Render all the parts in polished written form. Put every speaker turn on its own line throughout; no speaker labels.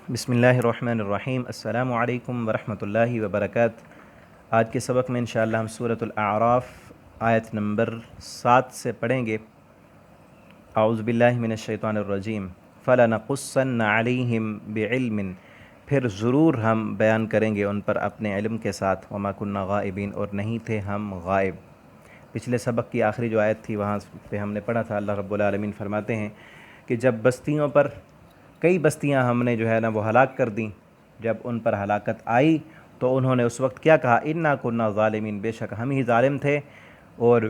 بسم اللہ الرحمن الرحیم۔ السلام علیکم ورحمۃ اللہ وبرکاتہ۔ آج کے سبق میں انشاءاللہ ہم سورۃ الاعراف آیت نمبر 7 سے پڑھیں گے۔ اعوذ باللہ من الشیطان الرجیم۔ فَلَنَقُصَّنَّ عَلَيْهِمْ بِعِلْمٍ، پھر ضرور ہم بیان کریں گے ان پر اپنے علم کے ساتھ۔ وَمَا كُنَّا غَائِبِينَ، اور نہیں تھے ہم غائب۔ پچھلے سبق کی آخری جو آیت تھی وہاں پہ ہم نے پڑھا تھا، اللہ رب العالمین فرماتے ہیں کہ جب بستیوں پر کئی بستیاں ہم نے جو ہے نا وہ ہلاک کر دیں، جب ان پر ہلاکت آئی تو انہوں نے اس وقت کیا کہا؟ اِنَّا كُنَّا ظَالِمِينَ، بے شک ہم ہی ظالم تھے۔ اور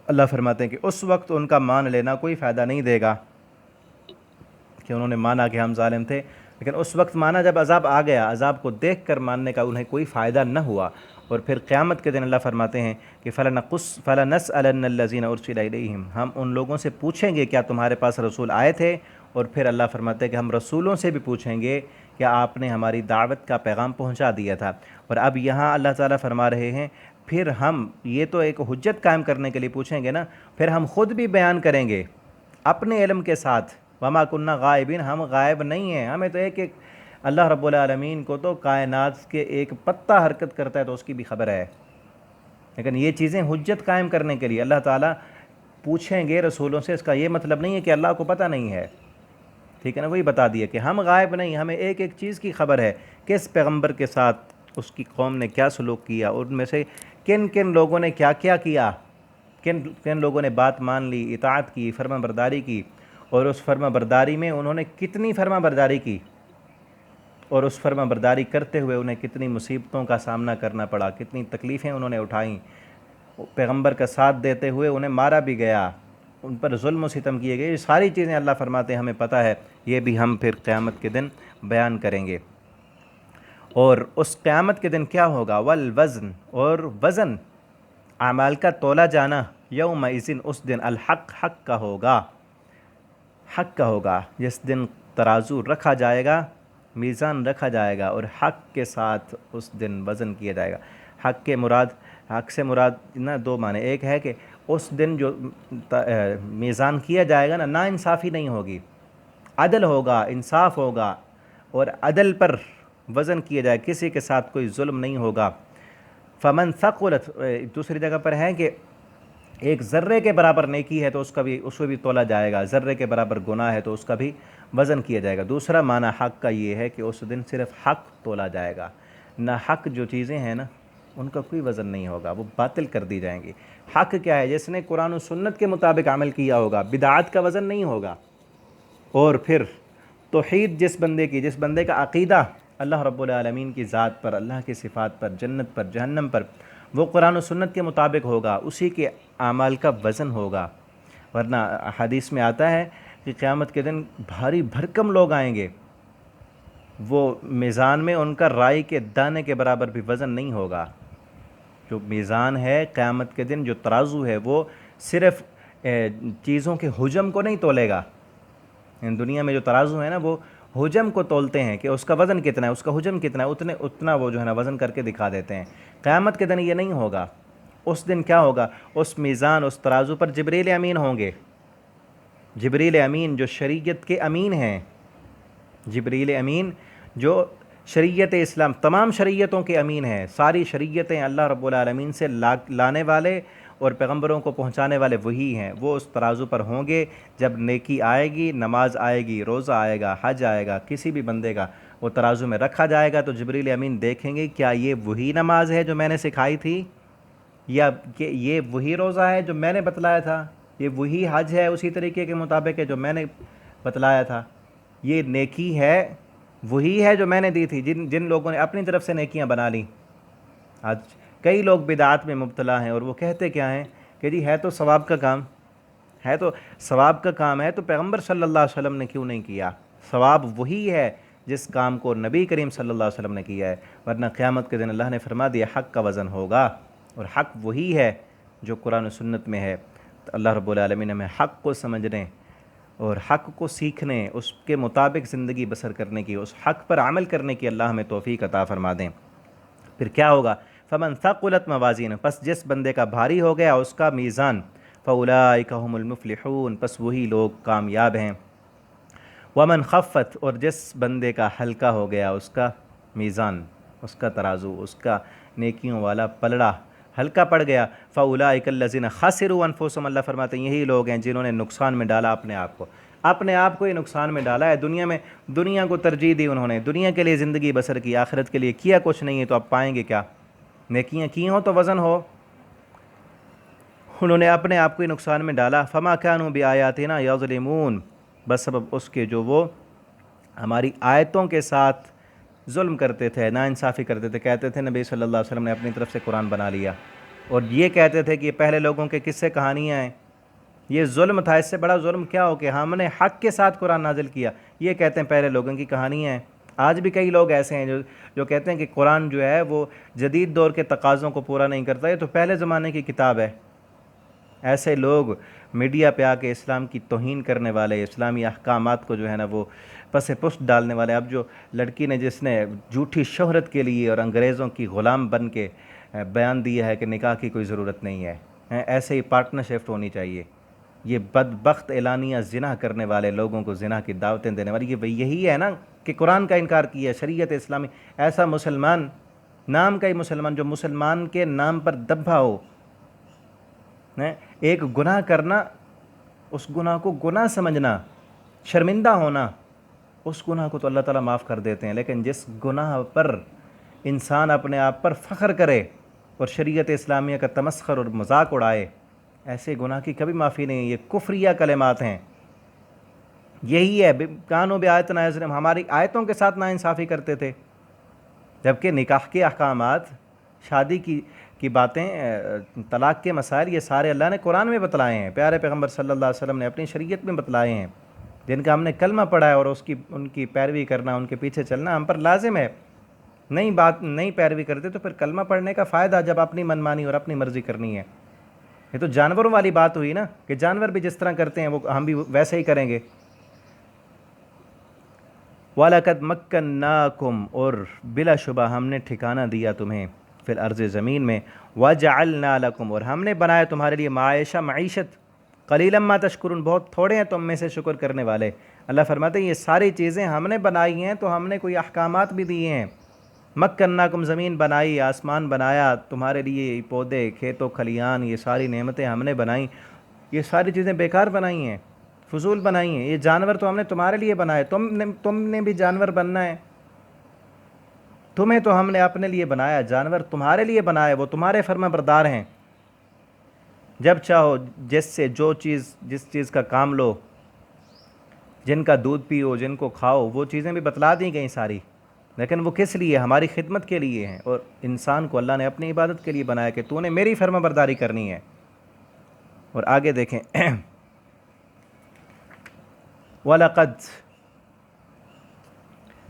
اللہ فرماتے ہیں کہ اس وقت ان کا مان لینا کوئی فائدہ نہیں دے گا کہ انہوں نے مانا کہ ہم ظالم تھے، لیکن اس وقت مانا جب عذاب آ گیا، عذاب کو دیکھ کر ماننے کا انہیں کوئی فائدہ نہ ہوا۔ اور پھر قیامت کے دن اللہ فرماتے ہیں کہ فَلَنَسْأَلَنَّ الَّذِينَ أُرْسِلَ إِلَيْهِمْ، ہم ان لوگوں سے پوچھیں گے کیا تمہارے پاس رسول آئے تھے۔ اور پھر اللہ فرماتے ہیں کہ ہم رسولوں سے بھی پوچھیں گے کیا آپ نے ہماری دعوت کا پیغام پہنچا دیا تھا۔ اور اب یہاں اللہ تعالیٰ فرما رہے ہیں پھر ہم یہ تو ایک حجت قائم کرنے کے لیے پوچھیں گے نا، پھر ہم خود بھی بیان کریں گے اپنے علم کے ساتھ۔ وما کننا غائبین، ہم غائب نہیں ہیں، ہمیں تو ایک اللہ رب العالمین کو تو کائنات کے ایک پتہ حرکت کرتا ہے تو اس کی بھی خبر ہے، لیکن یہ چیزیں حجت قائم کرنے کے لیے اللہ تعالیٰ پوچھیں گے رسولوں سے۔ اس کا یہ مطلب نہیں ہے کہ اللہ کو پتہ نہیں ہے، ٹھیک ہے نا، وہی بتا دیا کہ ہم غائب نہیں، ہمیں ایک ایک چیز کی خبر ہے، کس پیغمبر کے ساتھ اس کی قوم نے کیا سلوک کیا، اور ان میں سے کن کن لوگوں نے کیا کیا کیا، کن کن لوگوں نے بات مان لی، اطاعت کی، فرما برداری کی، اور اس فرما برداری میں انہوں نے کتنی فرما برداری کی، اور اس فرما برداری کرتے ہوئے انہیں کتنی مصیبتوں کا سامنا کرنا پڑا، کتنی تکلیفیں انہوں نے اٹھائیں۔ پیغمبر کا ساتھ دیتے ہوئے انہیں مارا بھی گیا، ان پر ظلم و ستم کیے گئے، یہ ساری چیزیں اللہ فرماتے ہیں ہمیں پتہ ہے، یہ بھی ہم پھر قیامت کے دن بیان کریں گے۔ اور اس قیامت کے دن کیا ہوگا؟ والوزن، اور وزن، اعمال کا تولا جانا، یومئذ، اس دن، الحق، حق کا ہوگا، حق کا ہوگا، جس دن ترازو رکھا جائے گا، میزان رکھا جائے گا، اور حق کے ساتھ اس دن وزن کیا جائے گا۔ حق سے مراد نا دو معنی، ایک ہے کہ اس دن جو میزان کیا جائے گا نا، نا انصافی نہیں ہوگی، عدل ہوگا، انصاف ہوگا، اور عدل پر وزن کیا جائے، کسی کے ساتھ کوئی ظلم نہیں ہوگا۔ فمن ثقلت، دوسری جگہ پر ہے کہ ایک ذرے کے برابر نیکی ہے تو اس کو بھی تولا جائے گا، ذرے کے برابر گناہ ہے تو اس کا بھی وزن کیا جائے گا۔ دوسرا معنی حق کا یہ ہے کہ اس دن صرف حق تولا جائے گا، نہ حق جو چیزیں ہیں نا ان کا کوئی وزن نہیں ہوگا، وہ باطل کر دی جائیں گی۔ حق کیا ہے؟ جس نے قرآن و سنت کے مطابق عمل کیا ہوگا، بدعات کا وزن نہیں ہوگا۔ اور پھر توحید جس بندے کا عقیدہ اللہ رب العالمین کی ذات پر، اللہ کی صفات پر، جنت پر، جہنم پر، وہ قرآن و سنت کے مطابق ہوگا، اسی کے اعمال کا وزن ہوگا۔ ورنہ حدیث میں آتا ہے کہ قیامت کے دن بھاری بھرکم لوگ آئیں گے، وہ میزان میں ان کا رائی کے دانے کے برابر بھی وزن نہیں ہوگا۔ جو میزان ہے قیامت کے دن، جو ترازو ہے، وہ صرف چیزوں کے حجم کو نہیں تولے گا۔ دنیا میں جو ترازو ہے نا وہ حجم کو تولتے ہیں کہ اس کا وزن کتنا ہے، اس کا حجم کتنا ہے، اتنا وہ جو ہے نا وزن کر کے دکھا دیتے ہیں۔ قیامت کے دن یہ نہیں ہوگا۔ اس دن کیا ہوگا؟ اس میزان، اس ترازو پر جبریل امین ہوں گے، جبریل امین جو شریعت کے امین ہیں، جبریل امین جو شریعت اسلام، تمام شریعتوں کے امین ہیں، ساری شریعتیں اللہ رب العالمین سے لانے والے اور پیغمبروں کو پہنچانے والے وہی ہیں۔ وہ اس ترازو پر ہوں گے، جب نیکی آئے گی، نماز آئے گی، روزہ آئے گا، حج آئے گا، کسی بھی بندے کا وہ ترازو میں رکھا جائے گا تو جبریل امین دیکھیں گے کیا یہ وہی نماز ہے جو میں نے سکھائی تھی، یا کہ یہ وہی روزہ ہے جو میں نے بتلایا تھا، یہ وہی حج ہے اسی طریقے کے مطابق ہے جو میں نے بتلایا تھا، یہ نیکی ہے وہی ہے جو میں نے دی تھی۔ جن لوگوں نے اپنی طرف سے نیکیاں بنا لیں، آج کئی لوگ بدعات میں مبتلا ہیں، اور وہ کہتے کیا ہیں کہ جی ہے تو ثواب کا کام، ہے تو ثواب کا کام ہے تو پیغمبر صلی اللہ علیہ وسلم نے کیوں نہیں کیا؟ ثواب وہی ہے جس کام کو نبی کریم صلی اللہ علیہ وسلم نے کیا ہے۔ ورنہ قیامت کے دن اللہ نے فرما دیا حق کا وزن ہوگا، اور حق وہی ہے جو قرآن و سنت میں ہے۔ تو اللہ رب العالمین ہمیں حق کو سمجھنے اور حق کو سیکھنے، اس کے مطابق زندگی بسر کرنے کی، اس حق پر عمل کرنے کی اللہ ہمیں توفیق عطا فرما دیں۔ پھر کیا ہوگا؟ فمن ثقلت موازین، پس جس بندے کا بھاری ہو گیا اس کا میزان، فاولئک هم المفلحون، پس وہی لوگ کامیاب ہیں۔ ومن خفت، اور جس بندے کا ہلکا ہو گیا اس کا میزان، اس کا ترازو، اس کا نیکیوں والا پلڑا ہلکا پڑ گیا، فاولئک الذین خسروا انفسهم، اللہ فرماتے ہیں یہی لوگ ہیں جنہوں نے نقصان میں ڈالا اپنے آپ کو ہی نقصان میں ڈالا ہے، دنیا کو ترجیح دی، انہوں نے دنیا کے لیے زندگی بسر کی، آخرت کے لیے کیا کچھ نہیں ہے، تو اب پائیں گے کیا؟ نیکیاں کی ہوں تو وزن ہو، انہوں نے اپنے آپ کو ہی نقصان میں ڈالا، فما كانوا بآیاتنا یظلمون، بس سبب اس کے جو وہ ہماری آیتوں کے ساتھ ظلم کرتے تھے، ناانصافی کرتے تھے، کہتے تھے نبی صلی اللہ علیہ وسلم نے اپنی طرف سے قرآن بنا لیا، اور یہ کہتے تھے کہ یہ پہلے لوگوں کے قصے کہانیاں ہیں، یہ ظلم تھا، اس سے بڑا ظلم کیا ہو کہ ہم نے حق کے ساتھ قرآن نازل کیا، یہ کہتے ہیں پہلے لوگوں کی کہانیاں ہیں۔ آج بھی کئی لوگ ایسے ہیں جو کہتے ہیں کہ قرآن جو ہے وہ جدید دور کے تقاضوں کو پورا نہیں کرتا، یہ تو پہلے زمانے کی کتاب ہے۔ ایسے لوگ میڈیا پہ آ کے اسلام کی توہین کرنے والے، اسلامی احکامات کو جو ہے نا وہ پس پشت ڈالنے والے، اب جو لڑکی نے جس نے جھوٹی شہرت کے لیے اور انگریزوں کی غلام بن کے بیان دیا ہے کہ نکاح کی کوئی ضرورت نہیں ہے، ایسے ہی پارٹنرشپ ہونی چاہیے، یہ بدبخت اعلانیہ زنا کرنے والے لوگوں کو زنا کی دعوتیں دینے والی، یہ یہی ہے نا کہ قرآن کا انکار کیا، شریعت اسلامی، ایسا مسلمان، نام کا ہی مسلمان، جو مسلمان کے نام پر دبا ہو، ایک گناہ کرنا، اس گناہ کو گناہ سمجھنا، شرمندہ ہونا، اس گناہ کو تو اللہ تعالیٰ معاف کر دیتے ہیں، لیکن جس گناہ پر انسان اپنے آپ پر فخر کرے اور شریعت اسلامیہ کا تمسخر اور مذاق اڑائے، ایسے گناہ کی کبھی معافی نہیں ہے، یہ کفریہ کلمات ہیں۔ یہی ہے کانوا بآیاتنا یظلمون، ہماری آیتوں کے ساتھ ناانصافی کرتے تھے، جبکہ نکاح کے احکامات، شادی کی باتیں، طلاق کے مسائل، یہ سارے اللہ نے قرآن میں بتلائے ہیں، پیارے پیغمبر صلی اللہ علیہ وسلم نے اپنی شریعت میں بتلائے ہیں، جن کا ہم نے کلمہ پڑھا ہے، اور ان کی پیروی کرنا، ان کے پیچھے چلنا ہم پر لازم ہے۔ نہیں پیروی کرتے تو پھر کلمہ پڑھنے کا فائدہ جب اپنی منمانی اور اپنی مرضی کرنی ہے؟ یہ تو جانوروں والی بات ہوئی نا، کہ جانور بھی جس طرح کرتے ہیں وہ ہم بھی ویسے ہی کریں گے۔ وَلَقَدْ مَكَّنَّاكُمْ، اور بلا شبہ ہم نے ٹھکانہ دیا تمہیں، فی الارض، زمین میں، وَجَعَلْنَا لَكُمْ، اور ہم نے بنایا تمہارے لیے، معیشت، قلیلا ما تشکرون، بہت تھوڑے ہیں تم میں سے شکر کرنے والے۔ اللہ فرماتے ہیں یہ ساری چیزیں ہم نے بنائی ہیں، تو ہم نے کوئی احکامات بھی دیے ہیں۔ مکناکم، زمین بنائی، آسمان بنایا تمہارے لیے، پودے، کھیت و کھلیان، یہ ساری نعمتیں ہم نے بنائیں، یہ ساری چیزیں بیکار بنائی ہیں، فضول بنائی ہیں۔ یہ جانور تو ہم نے تمہارے لیے بنائے، تم نے بھی جانور بننا ہے، تمہیں تو ہم نے اپنے لیے بنایا، جانور تمہارے لیے بنائے، وہ تمہارے فرما بردار ہیں، جب چاہو جس چیز کا کام لو، جن کا دودھ پیو، جن کو کھاؤ، وہ چیزیں بھی بتلا دی گئیں ساری، لیکن وہ کس لیے؟ ہماری خدمت کے لیے ہیں، اور انسان کو اللہ نے اپنی عبادت کے لیے بنایا کہ تو نے میری فرما برداری کرنی ہے۔ اور آگے دیکھیں، وَلَقَدْ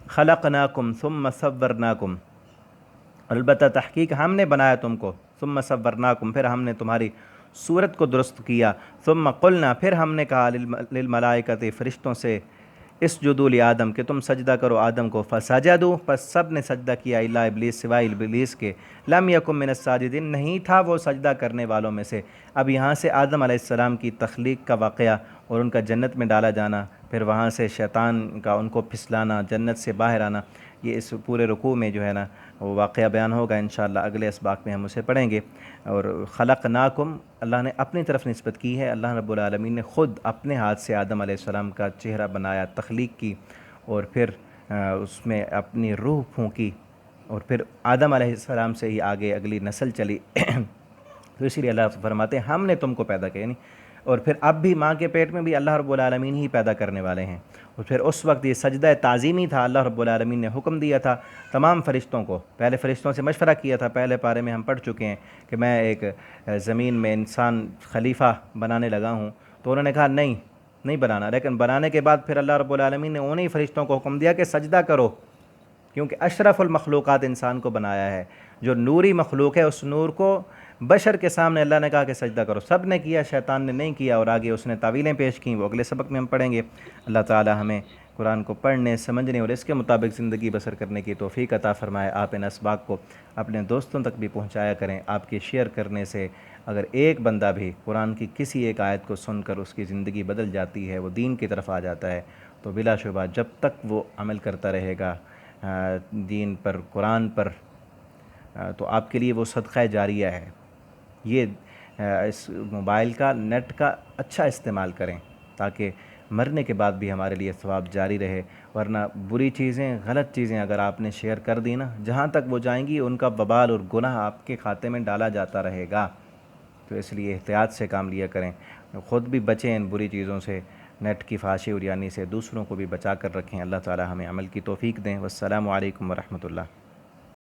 خَلَقْنَاكُمْ ثُمَّ صَوَّرْنَاكُمْ، البتہ تحقیق ہم نے بنایا تم کو، ثُمَّ صَوَّرْنَاكُمْ، پھر ہم نے تمہاری صورت کو درست کیا، ثُمَّ قُلْنَا، پھر ہم نے کہا للملائکۃ، فرشتوں سے، اسجدوا لآدم، کہ تم سجدہ کرو آدم کو، فسجدوا، پس سب نے سجدہ کیا، الا ابلیس، سوائے ابلیس کے، لم یکن من الساجدین، نہیں تھا وہ سجدہ کرنے والوں میں سے۔ اب یہاں سے آدم علیہ السلام کی تخلیق کا واقعہ اور ان کا جنت میں ڈالا جانا، پھر وہاں سے شیطان کا ان کو پھسلانا، جنت سے باہر آنا، یہ اس پورے رکوع میں جو ہے نا وہ واقعہ بیان ہوگا انشاءاللہ، اگلے اسباق میں ہم اسے پڑھیں گے۔ اور خلقناکم، اللہ نے اپنی طرف نسبت کی ہے، اللہ رب العالمین نے خود اپنے ہاتھ سے آدم علیہ السلام کا چہرہ بنایا، تخلیق کی، اور پھر اس میں اپنی روح پھونکی، اور پھر آدم علیہ السلام سے ہی آگے اگلی نسل چلی۔ تو اسی لیے اللہ فرماتے ہیں ہم نے تم کو پیدا کیا، یعنی اور پھر اب بھی ماں کے پیٹ میں بھی اللہ رب العالمین ہی پیدا کرنے والے ہیں۔ اور پھر اس وقت یہ سجدہ تعظیمی تھا، اللہ رب العالمین نے حکم دیا تھا تمام فرشتوں کو، پہلے فرشتوں سے مشورہ کیا تھا، پہلے پارے میں ہم پڑھ چکے ہیں کہ میں ایک زمین میں انسان خلیفہ بنانے لگا ہوں، تو انہوں نے کہا نہیں بنانا، لیکن بنانے کے بعد پھر اللہ رب العالمین نے انہی فرشتوں کو حکم دیا کہ سجدہ کرو، کیونکہ اشرف المخلوقات انسان کو بنایا ہے، جو نوری مخلوق ہے، اس نور کو بشر کے سامنے اللہ نے کہا کہ سجدہ کرو، سب نے کیا، شیطان نے نہیں کیا، اور آگے اس نے تعویلیں پیش کیں، وہ اگلے سبق میں ہم پڑھیں گے۔ اللہ تعالی ہمیں قرآن کو پڑھنے، سمجھنے اور اس کے مطابق زندگی بسر کرنے کی توفیق عطا فرمائے۔ آپ ان اسباق کو اپنے دوستوں تک بھی پہنچایا کریں، آپ کے شیئر کرنے سے اگر ایک بندہ بھی قرآن کی کسی ایک آیت کو سن کر اس کی زندگی بدل جاتی ہے، وہ دین کی طرف آ جاتا ہے، تو بلا شبہ جب تک وہ عمل کرتا رہے گا دین پر، قرآن پر، تو آپ کے لیے وہ صدقہ جاریہ ہے۔ یہ اس موبائل کا، نیٹ کا اچھا استعمال کریں تاکہ مرنے کے بعد بھی ہمارے لیے ثواب جاری رہے، ورنہ بری چیزیں، غلط چیزیں اگر آپ نے شیئر کر دی نا، جہاں تک وہ جائیں گی ان کا وبال اور گناہ آپ کے کھاتے میں ڈالا جاتا رہے گا۔ تو اس لیے احتیاط سے کام لیا کریں، خود بھی بچیں ان بری چیزوں سے، نیٹ کی فحاشی اور یعنی سے دوسروں کو بھی بچا کر رکھیں۔ اللہ تعالی ہمیں عمل کی توفیق دیں۔ والسلام علیکم ورحمۃ اللہ۔